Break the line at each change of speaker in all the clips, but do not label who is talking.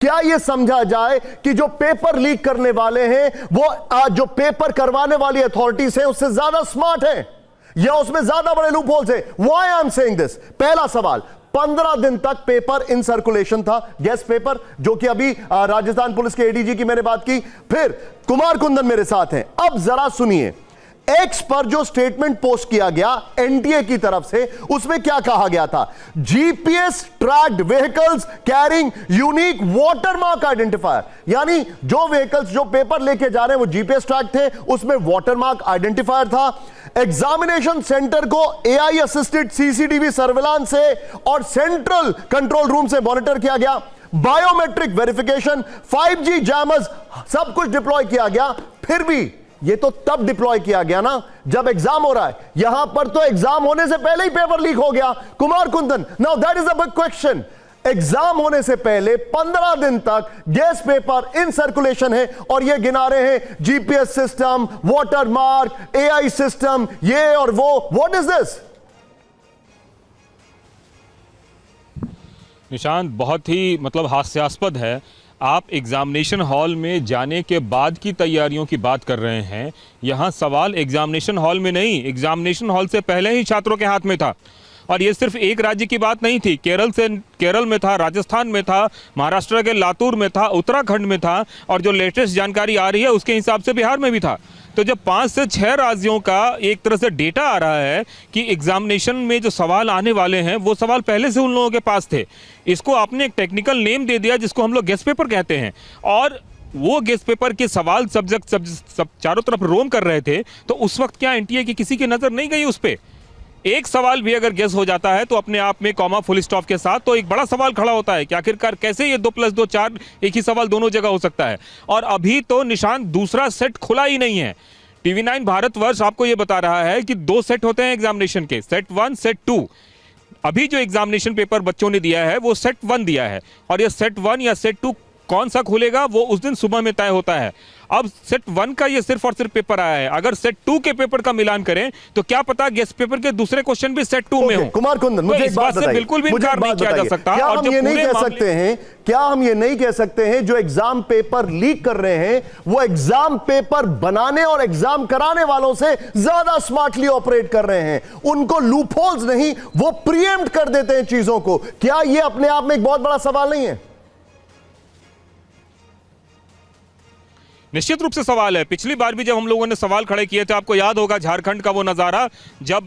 क्या यह समझा जाए कि जो पेपर लीक करने वाले हैं वो जो पेपर करवाने वाली अथॉरिटीज हैं उससे ज्यादा स्मार्ट हैं या उसमें ज्यादा बड़े लूप होल्स हैं? Why I am saying this? पहला सवाल, 15 दिन तक पेपर इन सर्कुलेशन था, गेस्ट पेपर, जो कि अभी राजस्थान पुलिस के एडीजी की मैंने बात की। फिर कुमार कुंदन मेरे साथ हैं। अब जरा सुनिए, एक्स पर जो स्टेटमेंट पोस्ट किया गया एनटीए की तरफ से, उसमें क्या कहा गया था? GPS tracked vehicles carrying unique watermark identifier, यानी जो व्हीकल्स जो पेपर लेके जा रहे हैं वो जीपीएस ट्रैक थे, उसमें वाटरमार्क आइडेंटिफायर था। एग्जामिनेशन सेंटर को एआई असिस्टेड सीसीटीवी सर्विलांस से और सेंट्रल कंट्रोल रूम से मॉनिटर किया गया। बायोमेट्रिक वेरिफिकेशन, 5G जैमर्स, सब कुछ डिप्लॉय किया गया। फिर भी ये तो तब डिप्लॉय किया गया ना जब एग्जाम हो रहा है। यहां पर तो एग्जाम होने से पहले ही पेपर लीक हो गया। Kumar Kundan, now that is a big question. Exam होने से पहले 15 दिन तक गेस्ट पेपर इन सर्कुलेशन है और ये गिना रहे हैं GPS system, watermark, AI system, ये और वो। What is this?
निशांत, बहुत ही हास्यास्पद है। आप एग्जामिनेशन हॉल में जाने के बाद की तैयारियों की बात कर रहे हैं। यहाँ सवाल एग्जामिनेशन हॉल में नहीं, एग्जामिनेशन हॉल से पहले ही छात्रों के हाथ में था। और ये सिर्फ एक राज्य की बात नहीं थी, केरल में था, राजस्थान में था, महाराष्ट्र के लातूर में था, उत्तराखंड में था, और जो लेटेस्ट जानकारी आ रही है उसके हिसाब से बिहार में भी था। तो जब 5 से 6 राज्यों का एक तरह से डेटा आ रहा है कि एग्जामिनेशन में जो सवाल आने वाले हैं वो सवाल पहले से उन लोगों के पास थे, इसको आपने एक टेक्निकल नेम दे दिया जिसको हम लोग गेस्ट पेपर कहते हैं। और वो गेस्ट पेपर के सवाल सब्जेक्ट सब चारों तरफ रोम कर रहे थे, तो उस वक्त क्या एनटीए की किसी की नजर नहीं गई उस पर? एक सवाल भी अगर गेस हो जाता है तो अपने आप में कॉमा फुल स्टॉप के साथ तो एक बड़ा सवाल खड़ा होता है कि आखिरकार कैसे ये 2+2 4 एक ही सवाल दोनों जगह हो सकता है। और अभी तो निशान दूसरा सेट खुला ही नहीं है। TV9 भारतवर्ष आपको ये बता रहा है कि 2 सेट होते हैं एग्जामिनेशन के, सेट 1 सेट 2। अभी जो एग्जामिनेशन पेपर बच्चों ने दिया है वो सेट 1 दिया है, और ये सेट 1 या सेट 2 कौन सा खुलेगा वो उस दिन सुबह में तय होता है। अब सेट 1 का ये सिर्फ और सिर्फ पेपर आया है, अगर सेट 2 के पेपर का मिलान करें तो क्या पता गेस्ट पेपर के दूसरे क्वेश्चन भी सेट 2 में हो।
कुमार कुंदन, मुझे
इस बात से बिल्कुल भी इनकार नहीं किया जा सकता।
क्या हम ये नहीं कह सकते हैं जो एग्जाम पेपर लीक कर रहे हैं वो एग्जाम पेपर बनाने और एग्जाम कराने वालों से ज्यादा स्मार्टली ऑपरेट कर रहे हैं? उनको लूपहोल्स नहीं, वो प्रीएम्प्ट कर देते हैं चीजों को। क्या ये अपने आप में एक बहुत बड़ा सवाल नहीं है?
निश्चित रूप से सवाल है। पिछली बार भी जब हम लोगों ने सवाल खड़े किए थे, आपको याद होगा झारखंड का वो नज़ारा, जब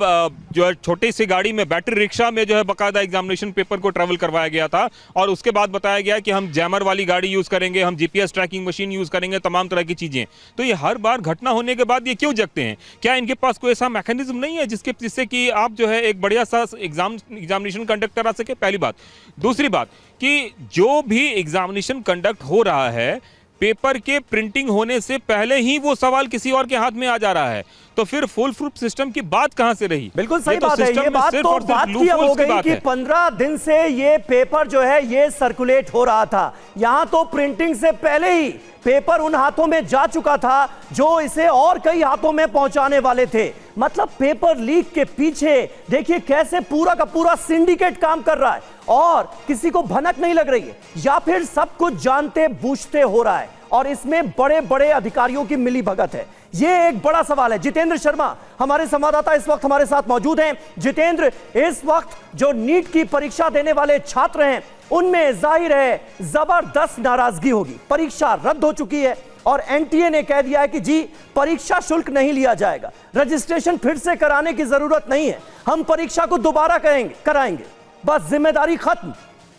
जो है छोटी सी गाड़ी में बैटरी रिक्शा में जो है बाकायदा एग्जामिनेशन पेपर को ट्रैवल करवाया गया था, और उसके बाद बताया गया कि हम जैमर वाली गाड़ी यूज़ करेंगे, हम जीपीएस ट्रैकिंग मशीन यूज़ करेंगे, तमाम तरह की चीज़ें। तो ये हर बार घटना होने के बाद ये क्यों जगते हैं? क्या इनके पास कोई ऐसा मैकेनिज्म नहीं है जिससे कि आप जो है एक बढ़िया सा एग्जामिनेशन कंडक्ट करा सके? पहली बात। दूसरी बात कि जो भी एग्जामिनेशन कंडक्ट हो रहा है, पेपर के प्रिंटिंग होने से पहले ही वो सवाल किसी और के हाथ में आ जा रहा है, तो फिर फुल प्रूफ सिस्टम की बात कहां से रही?
बिल्कुल सही बात है। ये बात तो बात की हो गई कि 15 दिन से ये पेपर जो है ये सर्कुलेट हो रहा था। यहां तो प्रिंटिंग से पहले ही पेपर उन हाथों में जा चुका था जो इसे और कई हाथों में पहुंचाने वाले थे। मतलब पेपर लीक के पीछे देखिए कैसे पूरा का पूरा सिंडिकेट काम कर रहा है और किसी को भनक नहीं लग रही है, या फिर सब कुछ जानते बूझते हो रहा है और इसमें बड़े बड़े अधिकारियों की मिली भगत है। यह एक बड़ा सवाल है। जितेंद्र शर्मा हमारे संवाददाता इस वक्त हमारे साथ मौजूद हैं। जितेंद्र, इस वक्त जो नीट की परीक्षा देने वाले छात्र हैं उनमें जाहिर है जबरदस्त नाराजगी होगी। परीक्षा रद्द हो चुकी है और एनटीए ने कह दिया है कि जी परीक्षा शुल्क नहीं लिया जाएगा, रजिस्ट्रेशन फिर से कराने की जरूरत नहीं है, हम परीक्षा को दोबारा कराएंगे, बस जिम्मेदारी खत्म।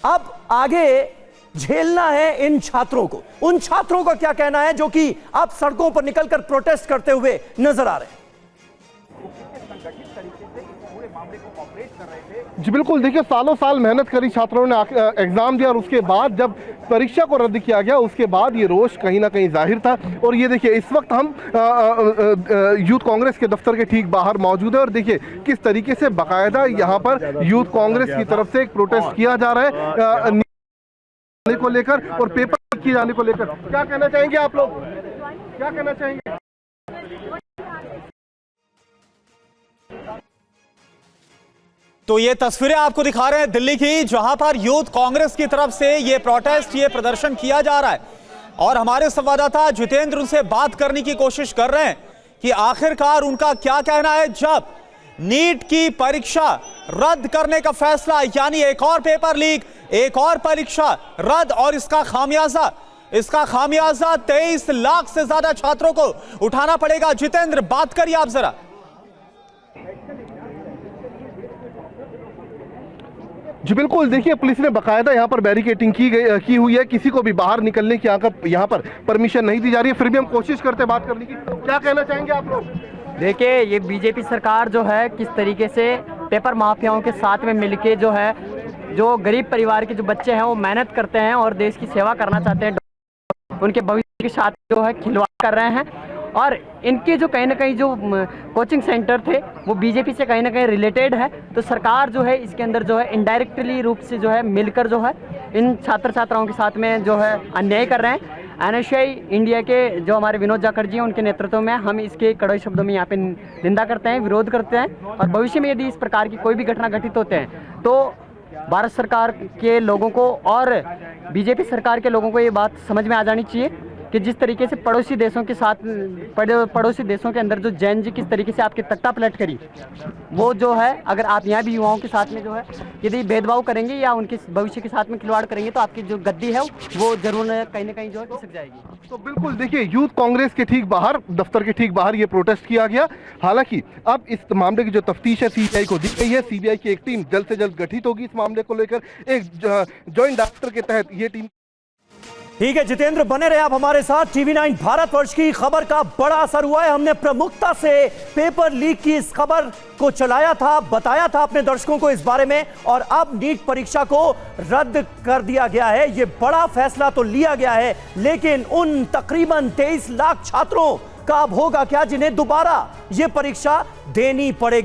अब आगे झेलना है इन छात्रों को। उन छात्रों का क्या कहना है जो कि अब सड़कों पर निकलकर प्रोटेस्ट करते हुए नजर आ रहे हैं?
जी बिल्कुल, देखिए सालों साल मेहनत करी छात्रों ने, एग्जाम दिया और उसके बाद जब परीक्षा को रद्द किया गया उसके बाद ये रोष कहीं ना कहीं जाहिर था। और ये देखिए इस वक्त हम यूथ कांग्रेस के दफ्तर के ठीक बाहर मौजूद है और देखिए किस तरीके से बाकायदा यहाँ पर यूथ कांग्रेस की तरफ से एक प्रोटेस्ट किया जा रहा है को लेकर और पेपर किए जाने को लेकर। क्या कहना चाहेंगे आप लोग, क्या कहना चाहेंगे?
तो ये तस्वीरें आपको दिखा रहे हैं दिल्ली की, जहां पर यूथ कांग्रेस की तरफ से ये प्रोटेस्ट, ये प्रदर्शन किया जा रहा है। और हमारे संवाददाता जितेंद्र उनसे बात करने की कोशिश कर रहे हैं कि आखिरकार उनका क्या कहना है जब नीट की परीक्षा रद्द करने का फैसला, यानी एक और पेपर लीक, एक और परीक्षा रद्द, और इसका खामियाजा 23 लाख से ज्यादा छात्रों को उठाना पड़ेगा। जितेंद्र, बात करिए आप जरा।
जी बिल्कुल, देखिए पुलिस ने बकायदा यहाँ पर बैरिकेटिंग की हुई है, किसी को भी बाहर निकलने की यहाँ पर परमिशन नहीं दी जा रही है। फिर भी हम कोशिश करते हैं बात करने की। क्या कहना चाहेंगे आप लोग?
देखिए, ये बीजेपी सरकार जो है किस तरीके से पेपर माफियाओं के साथ में मिलके जो है, जो गरीब परिवार के जो बच्चे हैं वो मेहनत करते हैं और देश की सेवा करना चाहते हैं, उनके भविष्य के साथ जो है खिलवाड़ कर रहे हैं। और इनके जो कहीं ना कहीं जो कोचिंग सेंटर थे वो बीजेपी से कहीं ना कहीं रिलेटेड है। तो सरकार जो है इसके अंदर जो है इनडायरेक्टली रूप से जो है मिलकर जो है इन छात्र छात्राओं के साथ में जो है अन्याय कर रहे हैं। एनएसयूआई इंडिया के जो हमारे विनोद जाखड़ जी हैं, उनके नेतृत्व में हम इसके कड़े शब्दों में यहाँ पे निंदा करते हैं, विरोध करते हैं। और भविष्य में यदि इस प्रकार की कोई भी घटना घटित होते हैं तो भारत सरकार के लोगों को और बीजेपी सरकार के लोगों को ये बात समझ में आ जानी चाहिए कि जिस तरीके से पड़ोसी देशों के साथ, पड़ोसी देशों के अंदर जो जैन जी किस तरीके से आपकी तख्ता पलट करी, वो जो है अगर आप यहाँ भी युवाओं के साथ में जो है यदि भेदभाव करेंगे या उनके भविष्य के साथ में खिलवाड़ करेंगे तो आपकी जो गद्दी है वो जरूर कहीं ना कहीं जो है खिसक जाएगी।
तो बिल्कुल देखिए, यूथ कांग्रेस के ठीक बाहर, दफ्तर के ठीक बाहर ये प्रोटेस्ट किया गया। हालांकि अब इस मामले की जो तफ्तीश है सीबीआई को दी गई है। सीबीआई की एक टीम जल्द से जल्द गठित होगी इस मामले को लेकर। एक ज्वाइंट डायरेक्टर के तहत ये टीम।
ठीक है जितेंद्र, बने रहे आप हमारे साथ। टीवी9 भारतवर्ष की खबर का बड़ा असर हुआ है। हमने प्रमुखता से पेपर लीक की इस खबर को चलाया था, बताया था अपने दर्शकों को इस बारे में, और अब नीट परीक्षा को रद्द कर दिया गया है। यह बड़ा फैसला तो लिया गया है, लेकिन उन तकरीबन 23 लाख छात्रों का अब होगा क्या जिन्हें दोबारा यह परीक्षा देनी पड़ेगी।